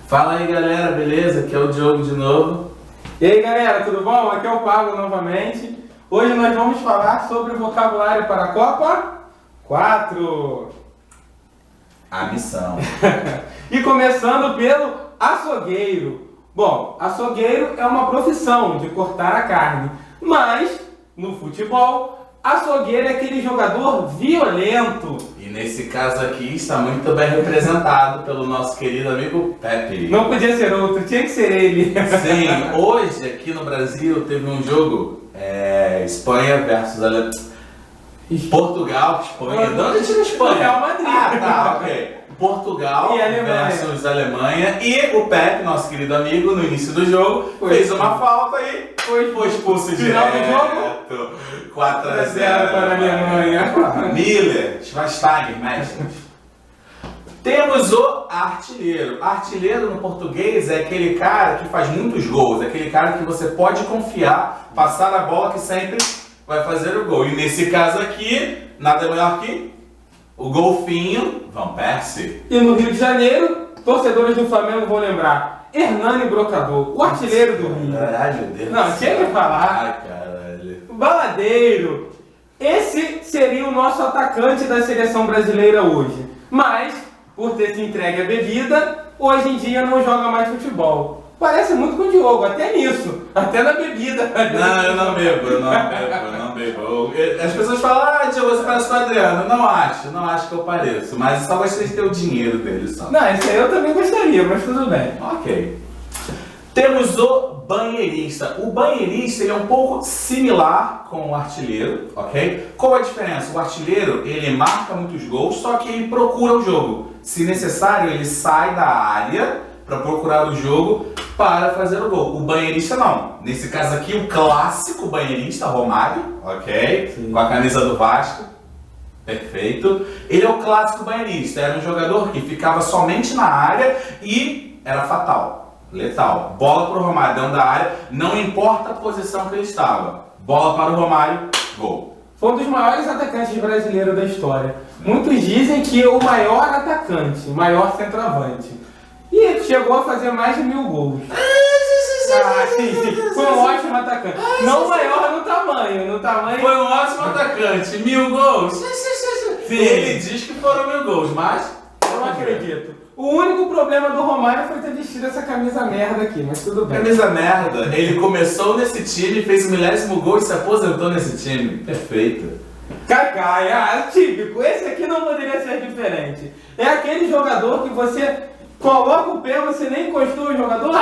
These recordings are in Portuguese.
Fala aí galera, beleza? Aqui é o Diogo de novo. E aí galera, tudo bom? Aqui é o Pablo novamente. Hoje nós vamos falar sobre o vocabulário para a Copa 4. A missão. E começando pelo açougueiro. Bom, açougueiro é uma profissão de cortar a carne, mas no futebol, açougueiro é aquele jogador violento. E nesse caso aqui está muito bem representado pelo nosso querido amigo Pepe. Não podia ser outro, tinha que ser ele. Sim, hoje aqui no Brasil teve um jogo, Espanha versus Portugal, Espanha. De onde tira Espanha? Real Madrid. Ah, tá, ok. Portugal E Alemanha. versus Alemanha. E o Pepe, nosso querido amigo, no início do jogo, fez uma falta e foi expulso Final do direto. 4-0 para a Alemanha. Miller, Schweinsteiger, mestre. Temos o artilheiro. Artilheiro no português é aquele cara que faz muitos gols, é aquele cara que você pode confiar, passar a bola que sempre vai fazer o gol. E nesse caso aqui, nada melhor que o golfinho Van Persie. E no Rio de Janeiro, torcedores do Flamengo vão lembrar Hernani Brocador, o artilheiro do Rio. Ai, meu Deus. Não, tinha que falar. Ai, caralho. Baladeiro. Esse seria o nosso atacante da seleção brasileira hoje. Mas, por ter se entregue à bebida, hoje em dia não joga mais futebol. Parece muito com o Diogo, até nisso. Até na bebida. Não, eu não bebo. As pessoas falam, Diogo, você parece com o Adriano. Não acho que eu pareço. Mas eu só gostaria de ter o dinheiro dele só. Não, esse aí eu também gostaria, mas tudo bem. Ok. Temos o banheirista. O banheirista ele é um pouco similar com o artilheiro, ok? Qual a diferença? O artilheiro, ele marca muitos gols, só que ele procura o jogo. Se necessário, ele sai da área para procurar o jogo para fazer o gol. O banheirista não. Nesse caso aqui, o clássico banheirista, Romário, ok? Sim. Com a camisa do Vasco. Perfeito. Ele é o clássico banheirista. Era um jogador que ficava somente na área e era fatal. Letal. Bola para o Romário dentro da área, não importa a posição que ele estava. Bola para o Romário, gol. Foi um dos maiores atacantes brasileiros da história. Muitos dizem que é o maior atacante, o maior centroavante. E chegou a fazer mais de 1000 gols. Sim. Foi um ótimo atacante. Não o maior no tamanho. Foi um ótimo atacante. 1000 gols. Sim. Ele diz que foram 1000 gols, mas Eu não acredito. O único problema do Romário foi ter vestido essa camisa merda aqui, mas tudo bem. Camisa merda. Ele começou nesse time, fez o 1000º gol e se aposentou nesse time. Perfeito. Kaká, típico. Esse aqui não poderia ser diferente. É aquele jogador que você coloca o pé, você nem encostou o jogador.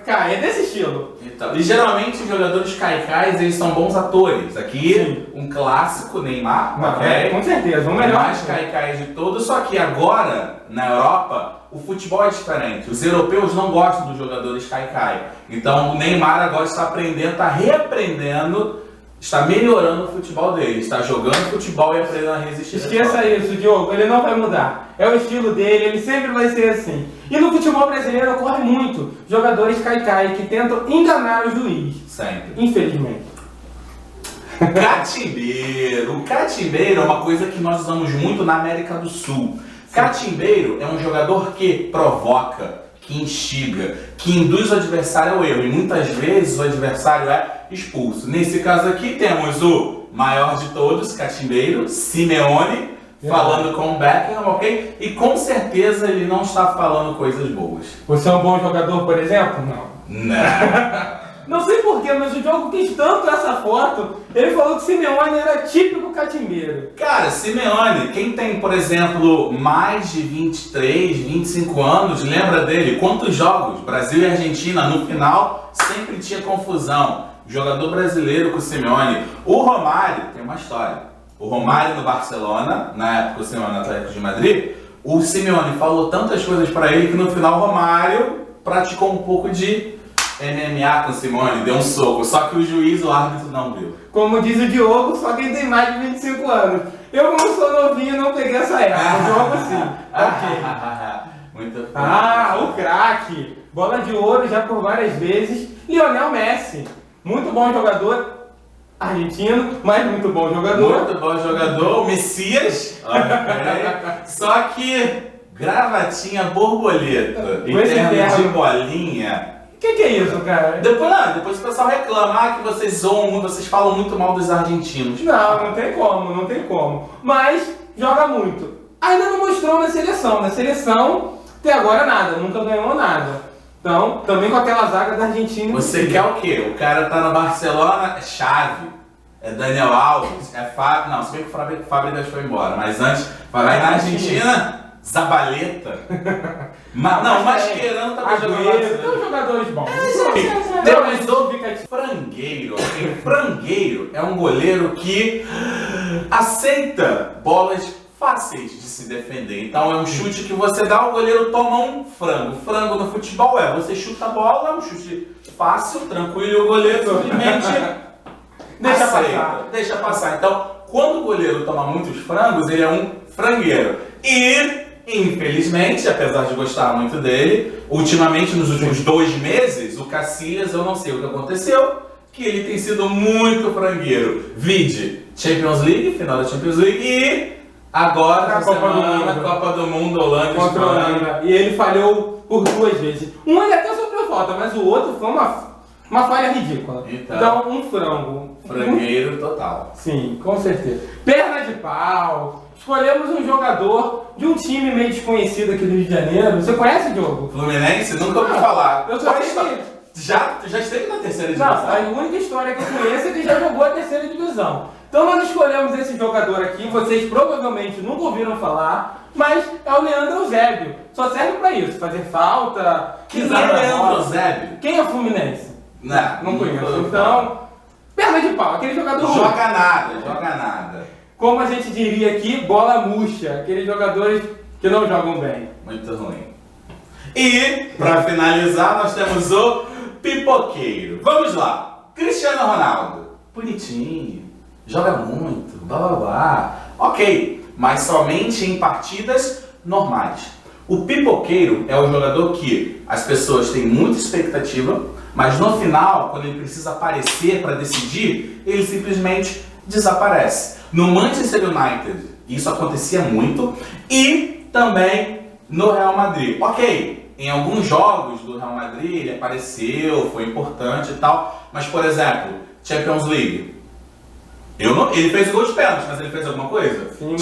Cara, é desse estilo. Então, e geralmente os jogadores caicais, eles são bons atores. Aqui, um clássico, Neymar, ok? Com certeza, o O melhor. mais caicais de todos, só que agora, na Europa, o futebol é diferente. Os europeus não gostam dos jogadores caicai. Então o Neymar agora está aprendendo, está reaprendendo, está melhorando o futebol dele. Está jogando futebol e aprendendo a resistir. Esqueça isso, Diogo, ele não vai mudar. É o estilo dele, ele sempre vai ser assim. E no futebol brasileiro ocorre muito jogadores caicai que tentam enganar o juiz. Sempre. Infelizmente. Catimbeiro. O catimbeiro é uma coisa que nós usamos muito na América do Sul. Catimbeiro é um jogador que provoca, que instiga, que induz o adversário ao erro. E muitas vezes o adversário é expulso. Nesse caso aqui temos o maior de todos, catimbeiro, Simeone, falando com o Beckham, ok? E com certeza ele não está falando coisas boas. Você é um bom jogador, por exemplo? Não. Não. Não sei porquê, mas o Diogo quis tanto essa foto, ele falou que Simeone era típico catimbeiro. Cara, Simeone, quem tem, por exemplo, mais de 23, 25 anos, lembra dele? Quantos jogos? Brasil e Argentina, no final, sempre tinha confusão. Jogador brasileiro com o Simeone. O Romário, tem uma história. O Romário no Barcelona, na época o Simeone no Atlético de Madrid, o Simeone falou tantas coisas pra ele que no final o Romário praticou um pouco de MMA com o Simeone, deu um soco, só que o juiz, o árbitro, não viu. Como diz o Diogo, só quem tem mais de 25 anos. Eu, como sou novinho, não peguei essa época. O Diogo sim. Ok. Muito O craque. Bola de ouro já por várias vezes. Lionel Messi. Muito bom jogador. Argentino, mas muito bom jogador. Muito bom jogador. O Messias. Ok. Só que gravatinha borboleta, em Esse termos de terno. bolinha. O que é isso, cara? Depois o pessoal reclama que vocês zoam muito, vocês falam muito mal dos argentinos. Não tem como, não tem como. Mas joga muito. Ainda não mostrou na seleção. Na seleção, até agora nada, nunca ganhou nada. Então, também com aquela zaga da Argentina. Você quer o quê? O cara tá no Barcelona, é Xavi, é Daniel Alves, é Fábio. Não, se bem que o Fábregas foi embora, mas antes, vai lá na Argentina, Zabaleta. Não, Mascherano tá jogando. Tem jogadores bons. Temos o Frangueiro. Frangueiro é um goleiro que aceita bolas fáceis de se defender. Então é um chute que você dá, o goleiro toma um frango. Frango no futebol é você chuta a bola, é um chute fácil, tranquilo, e o goleiro simplesmente deixa passar. Então, quando o goleiro toma muitos frangos, ele é um frangueiro. E, infelizmente, apesar de gostar muito dele, ultimamente, nos últimos 2 meses, o Casillas, eu não sei o que aconteceu, que ele tem sido muito frangueiro. Vide Champions League, final da Champions League, e agora, na Copa do Mundo, Holanda contra a Holanda. E ele falhou por 2 vezes. Um ele até sofreu falta, mas o outro foi uma falha ridícula. Então, um frango. Frangueiro total. Sim, com certeza. Perna de pau. Escolhemos um jogador de um time meio desconhecido aqui do Rio de Janeiro. Você conhece o jogo? Fluminense? Nunca ouvi falar. Eu só sei que... Já esteve na terceira divisão? Não, a única história que eu conheço é que já jogou a terceira divisão. Então nós escolhemos esse jogador aqui, vocês provavelmente nunca ouviram falar, mas é o Leandro Eusébio. Só serve pra isso, fazer falta, Quem é Leandro Eusébio? Quem é o Fluminense? Não conheço. Então, perna de pau, aquele jogador ruim. Joga nada. Como a gente diria aqui, bola murcha, aqueles jogadores que não jogam bem. Muito ruim. E, pra finalizar, nós temos o pipoqueiro. Vamos lá. Cristiano Ronaldo. Bonitinho. Joga muito. Blá blá blá. Ok. Mas somente em partidas normais. O pipoqueiro é o jogador que as pessoas têm muita expectativa, mas no final, quando ele precisa aparecer para decidir, ele simplesmente desaparece. No Manchester United, isso acontecia muito. E também no Real Madrid. Ok. Em alguns jogos do Real Madrid ele apareceu, foi importante e tal, mas por exemplo, Champions League, ele fez o gol de pênalti, mas ele fez alguma coisa? Sim,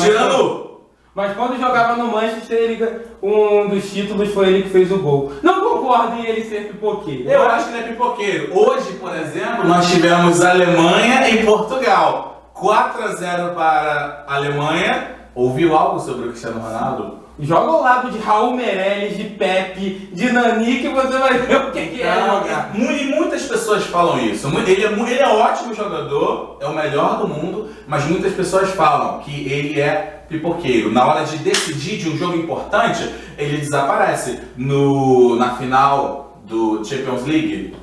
mas quando jogava no Manchester, um dos títulos foi ele que fez o gol. Não concordo em ele ser pipoqueiro. Eu acho que ele é pipoqueiro. Hoje, por exemplo, nós tivemos Alemanha e Portugal. 4-0 para a Alemanha. Ouviu algo sobre o Cristiano Ronaldo? Joga ao lado de Raul Meireles, de Pepe, de Nani, que você vai ver o que é jogar. E muitas pessoas falam isso. Ele é ótimo jogador, é o melhor do mundo, mas muitas pessoas falam que ele é pipoqueiro. Na hora de decidir de um jogo importante, ele desaparece. Na final do Champions League,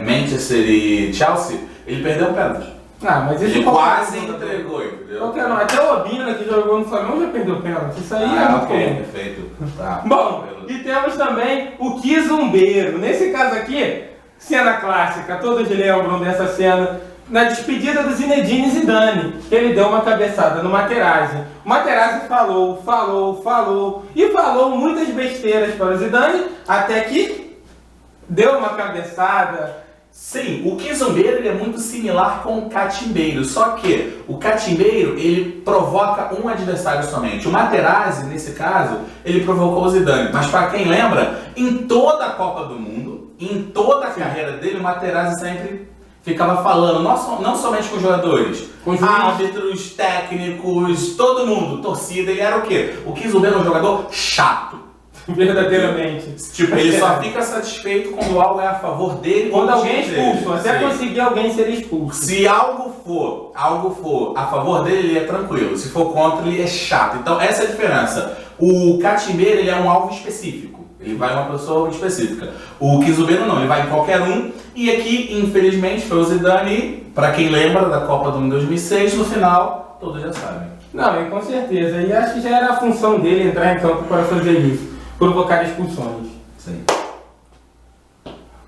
Manchester e Chelsea, ele perdeu um pênalti. Mas ele quase entregou, entendeu? Até o Obina, que jogou no Flamengo, já perdeu pênalti. Isso aí é muito perfeito. Tá. Bom, e temos também o Quizumbeiro. Nesse caso aqui, cena clássica, todos lembram dessa cena. Na despedida do Zinedine Zidane, ele deu uma cabeçada no Materazzi. O Materazzi falou e falou muitas besteiras para o Zidane, até que deu uma cabeçada. Sim, o quizumbeiro ele é muito similar com o catimbeiro, só que o catimbeiro ele provoca um adversário somente. O Materazzi, nesse caso, ele provocou o Zidane. Mas para quem lembra, em toda a Copa do Mundo, em toda a carreira dele, o Materazzi sempre ficava falando, não somente com os jogadores, com os árbitros, técnicos, todo mundo, torcida, ele era o quê? O quizumbeiro é um jogador chato. Verdadeiramente. Tipo, ele só fica satisfeito quando algo é a favor dele. Quando alguém é expulso, até conseguir alguém ser expulso. Se algo for a favor dele, ele é tranquilo. Se for contra, ele é chato. Então, essa é a diferença. O catimbeiro, ele é um alvo específico. Ele vai em uma pessoa específica. O quizumbeiro não, ele vai em qualquer um. E aqui, infelizmente, foi o Zidane. Para quem lembra da Copa do Mundo 2006, no final, todos já sabem. Não, com certeza. E acho que já era a função dele entrar em campo para fazer isso. Provocar expulsões. Sim.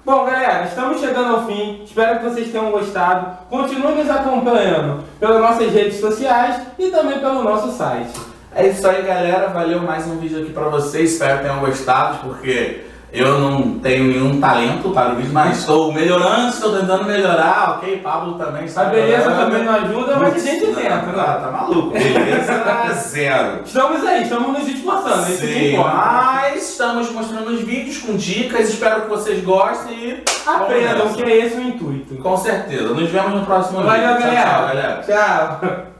Bom, galera, estamos chegando ao fim. Espero que vocês tenham gostado. Continue nos acompanhando pelas nossas redes sociais e também pelo nosso site. É isso aí, galera. Valeu mais um vídeo aqui pra vocês. Espero que tenham gostado, porque eu não tenho nenhum talento para o vídeo, mas estou melhorando, estou tentando melhorar, ok? Pablo também está A beleza melhorando. também não ajuda, mas a gente tenta, né? Tá maluco. Beleza zero. Estamos aí, estamos nos esforçando, é isso que Sim, importa. mas estamos mostrando os vídeos com dicas, espero que vocês gostem e Aprendam, que é esse o intuito. com certeza. Nos vemos no próximo Valeu, vídeo. galera. Tchau, tchau, galera. Tchau.